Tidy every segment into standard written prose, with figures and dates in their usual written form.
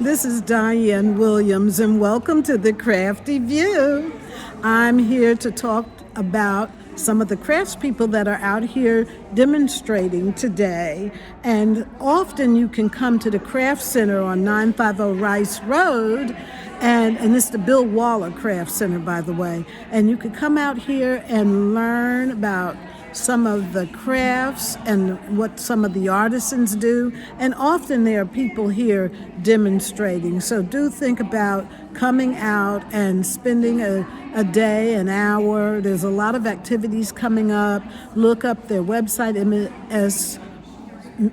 This is Diane Williams, and welcome to the Crafty View. I'm here to talk about some of the craftspeople that are out here demonstrating today. And often you can come to the Craft Center on 950 Rice Road, and it's the Bill Waller Craft Center, by the way. And you can come out here and learn about some of the crafts and what some of the artisans do, and often there are people here demonstrating. So do think about coming out and spending a day, an hour. There's a lot of activities coming up. Look up their website,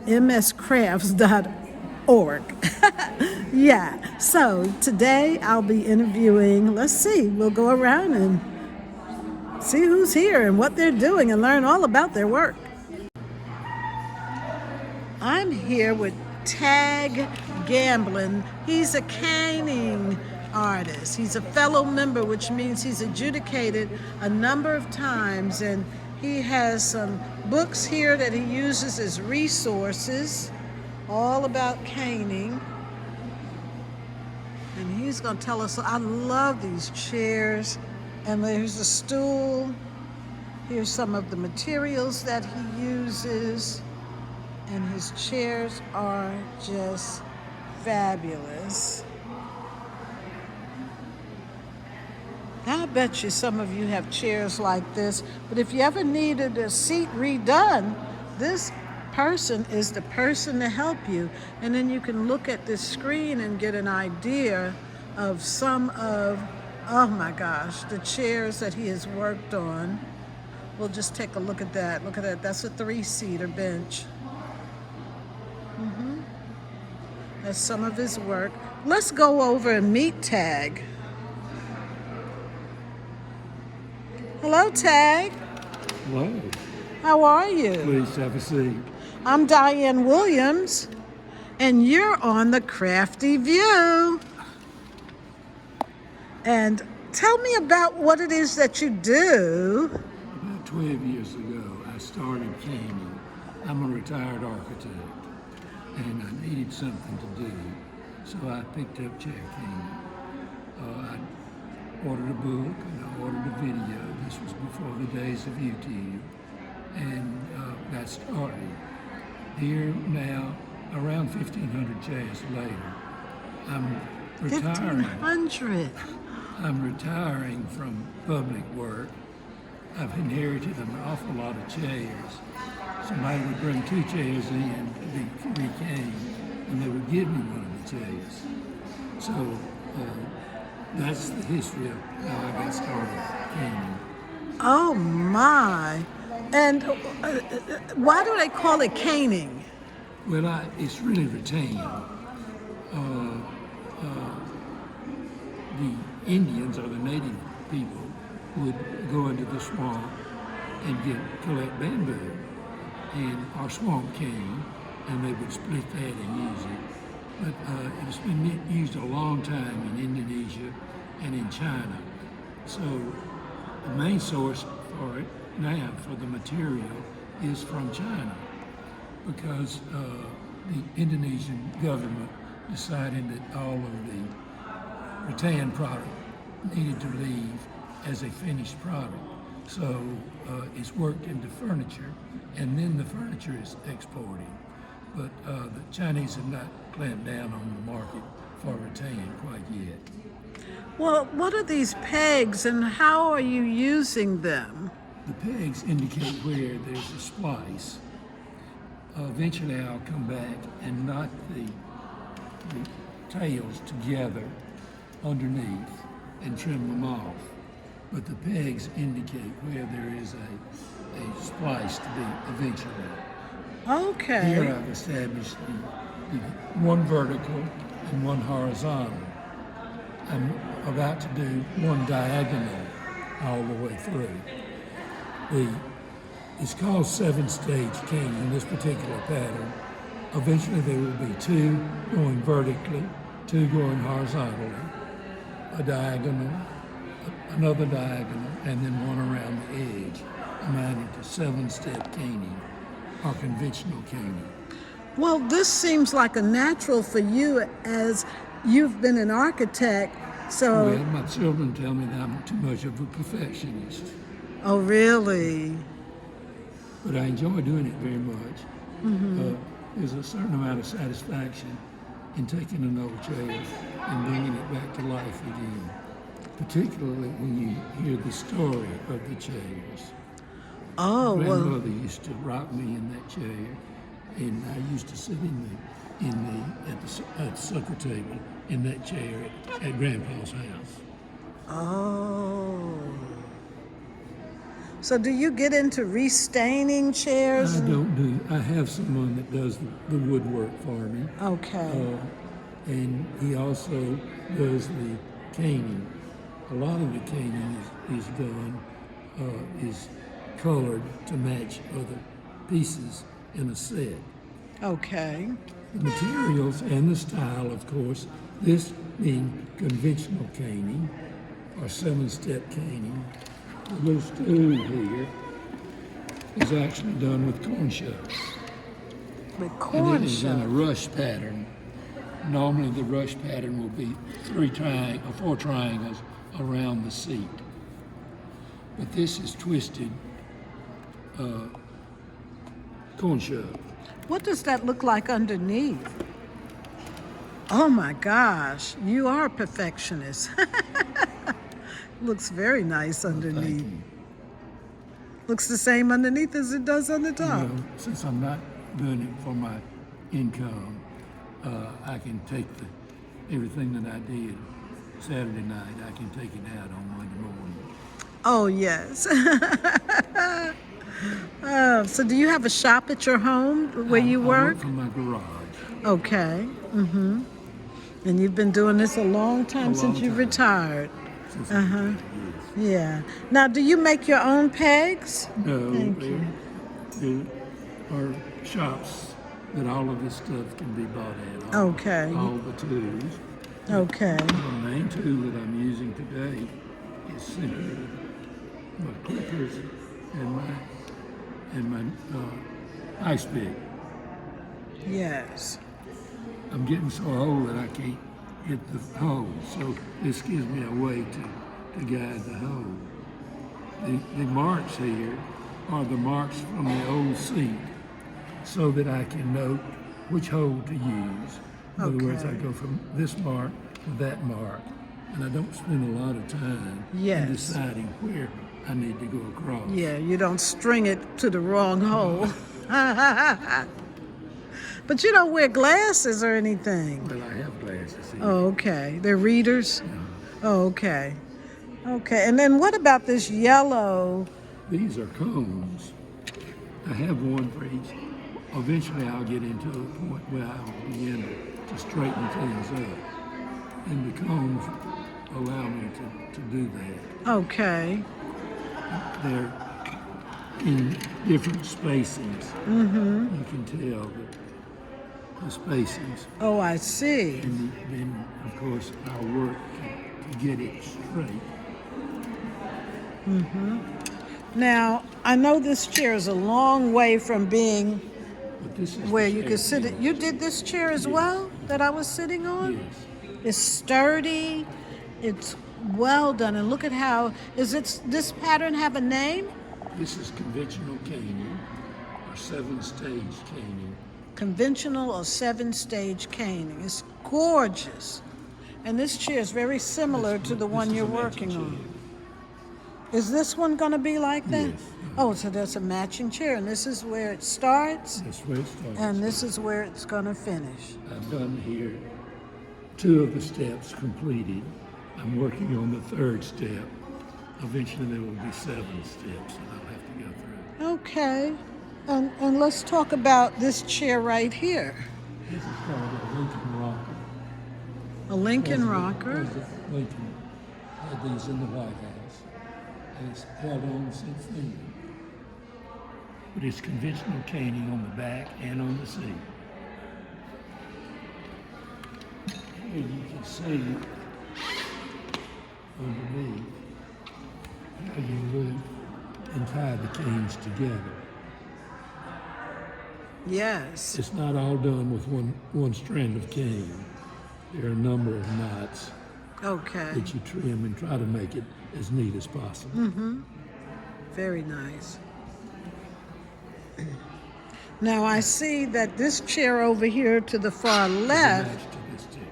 mscrafts.org. Yeah, so today I'll be interviewing, we'll go around and see who's here and what they're doing and learn all about their work. I'm here with Tag Gamblin. He's a caning artist. He's a fellow member, which means he's adjudicated a number of times, and he has some books here that he uses as resources all about caning. And he's going to tell us, I love these chairs. And there's a stool. Here's some of the materials that he uses. And his chairs are just fabulous. Now, I bet you some of you have chairs like this, but if you ever needed a seat redone, this person is the person to help you. And then you can look at this screen and get an idea of some of, oh my gosh, the chairs that he has worked on. We'll just take a look at that. Look at that. That's a 3-seater bench. That's some of his work. Let's go over and meet Tag. Hello, Tag. Hello. How are you? Please have a seat. I'm Diane Williams, and you're on the Crafty View. And tell me about what it is that you do. About 12 years ago, I started caning. I'm a retired architect, and I needed something to do, so I picked up chair caning. I ordered a book, and I ordered a video. This was before the days of YouTube, and got started. Here now, around 1,500 chairs later, I'm retiring. 1,500. I'm retiring from public work. I've inherited an awful lot of chairs. Somebody would bring 2 chairs in to be recaned, and they would give me one of the chairs. So that's the history of how I got started caning. Oh my. And why do they call it caning? Well, it's really rattan. The Indians or the native people would go into the swamp and collect bamboo or swamp cane, and they would split that and use it. But it's been used a long time in Indonesia and in China. So the main source for it now, for the material, is from China, because the Indonesian government decided that all of the rattan product needed to leave as a finished product. So it's worked into furniture, and then the furniture is exported. But the Chinese have not clamped down on the market for rattan quite yet. Well, what are these pegs and how are you using them? The pegs indicate where there's a splice. Eventually I'll come back and knot the tails together underneath and trim them off. But the pegs indicate where there is a splice to be eventually. Okay. Here I've established the one vertical and one horizontal. I'm about to do one diagonal all the way through. It's called 7-stage caning in this particular pattern. Eventually there will be 2 going vertically, 2 going horizontally, a diagonal, another diagonal, and then one around the edge, amounting to 7-step caning or conventional caning. Well, this seems like a natural for you as you've been an architect, so Well, my children tell me that I'm too much of a perfectionist, oh really? but I enjoy doing it very much. There's a certain amount of satisfaction in taking an old chair and bringing it back to life again, particularly when you hear the story of the chairs. Oh well, Grandmother used to rock me in that chair, and I used to sit at the supper table in that chair at Grandpa's house. oh. So do you get into restaining chairs? I have someone that does the woodwork for me, Okay. and he also does the caning. A lot of the caning is done, is colored to match other pieces in a set. Okay. The materials and the style, of course, this being conventional caning or 7-step caning. The little stool here is actually done with corn shucks. With And corn it is in a shucks. rush pattern. Normally the rush pattern will be 4 triangles around the seat. But this is twisted corn shuck. What does that look like underneath? Oh my gosh, you are a perfectionist. Looks very nice Thank underneath. you. Looks the same underneath as it does on the You top. know, since I'm not doing it for my income, I can take everything that I did Saturday night, I can take it out on Monday morning. Oh yes. So do you have a shop at your home where you I work? work from my garage. Okay. And you've been doing this a long time A since long you time. retired. Since I retired, yes. Yeah. Now, do you make your own pegs? No, Thank there are shops that all of this stuff can be bought at. Okay. All the tools. Okay. The main tool that I'm using today is simply my clippers and my ice pick. Yes. I'm getting so old that I can't hit the hole, so this gives me a way to guide the hole. The marks here are the marks from the old seat, so that I can note which hole to use. In other words, I Okay. go from this mark to that mark, and I don't spend a lot of time Yes. in deciding where I need to go across. Yeah, you don't string it to the wrong hole. But you don't wear glasses or anything. Well, I have glasses here. Oh, okay. They're readers? Oh, okay. Okay. And then what about this yellow? These are cones. I have one for each. Eventually, I'll get into a point where I'll begin to straighten things up. And the cones allow me to do that. Okay. They're in different spacings. You can tell the spacings. Oh, I see. And then, of course, I'll work to get it straight. Now, I know this chair is a long way from being But this is where the you shape could sit. it You did this chair as well that I was sitting on? Yes. It's sturdy. It's well done. And look at how, this pattern have a name? This is conventional caning, or 7-stage caning. Conventional or 7-stage caning. It's gorgeous. And this chair is very similar to the one This is you're a matching working chair. on. Is this one going to be like that? Yes. Oh, so that's a matching chair, and this is where it starts, That's where it starts. and this is where it's going to finish. I've done here 2 of the steps completed. I'm working on the 3rd step. Eventually there will be 7 steps that I'll have to go through. Okay. And let's talk about this chair right here. This is called a Lincoln rocker. A Lincoln rocker. President Lincoln had these in the White House, and it's held on since then. But it's conventional caning on the back and on the seat. Here you can see underneath how you loop and tie the canes together. Yes. It's not all done with one strand of cane. there are a number of knots Okay. that you trim and try to make it as neat as possible. Very nice. Now I see that this chair over here to the far left. Attached to this chair.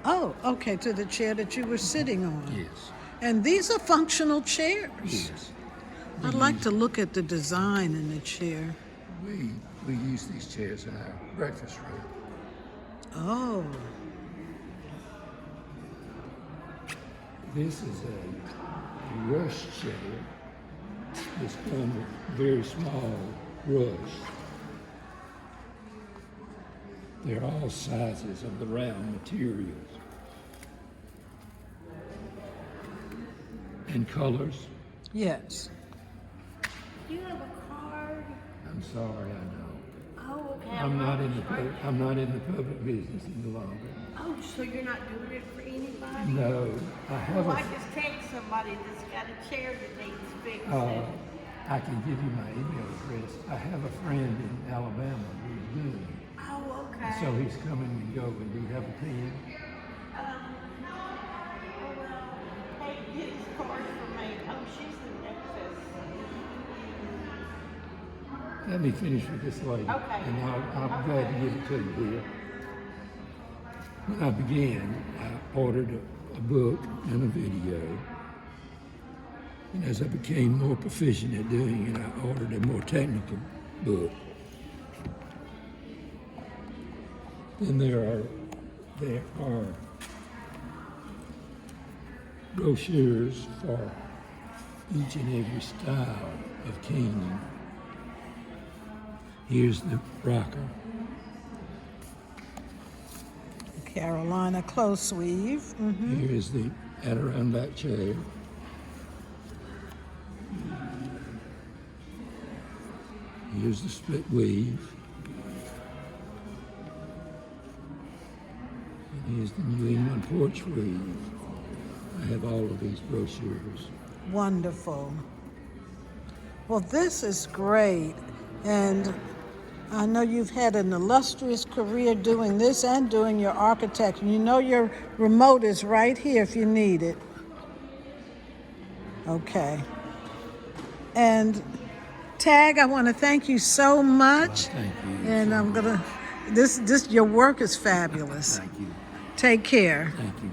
Oh, okay, to the chair that you were sitting on. Yes. And these are functional chairs. Yes. I'd like to look at the design in the chair. We use these chairs in our breakfast room. Oh, This is a rush chair. It's done with very small rush. They're all sizes of the round materials and colors. yes. Do you have a card? I'm sorry, I know. Oh, okay. I'm not in the public business any longer. Oh, so you're not doing it for anybody? No, I have Well, I a. just text somebody that's got a chair that needs fixing. I can give you my email address. I have a friend in Alabama who's doing it. Oh, okay. So he's coming and going. Do you have a pen? Oh, well, hey, get his card for me. Oh, she's in Texas. Let me finish with this lady. Okay. And I'll be glad to give it to you here. When I began, I ordered a book and a video. And as I became more proficient at doing it, I ordered a more technical book. Then there are brochures for each and every style of caning. Here's the rocker. Carolina close weave. Here's the Adirondack chair. Here's the split weave. And here's the New England porch weave. I have all of these brochures. Wonderful. Well, this is great. And I know you've had an illustrious career doing this and doing your architecture. You know your remote is right here if you need it. Okay. And Tag, I want to thank you so much. Thank you. And I'm gonna, your work is fabulous. Thank you. Take care. Thank you.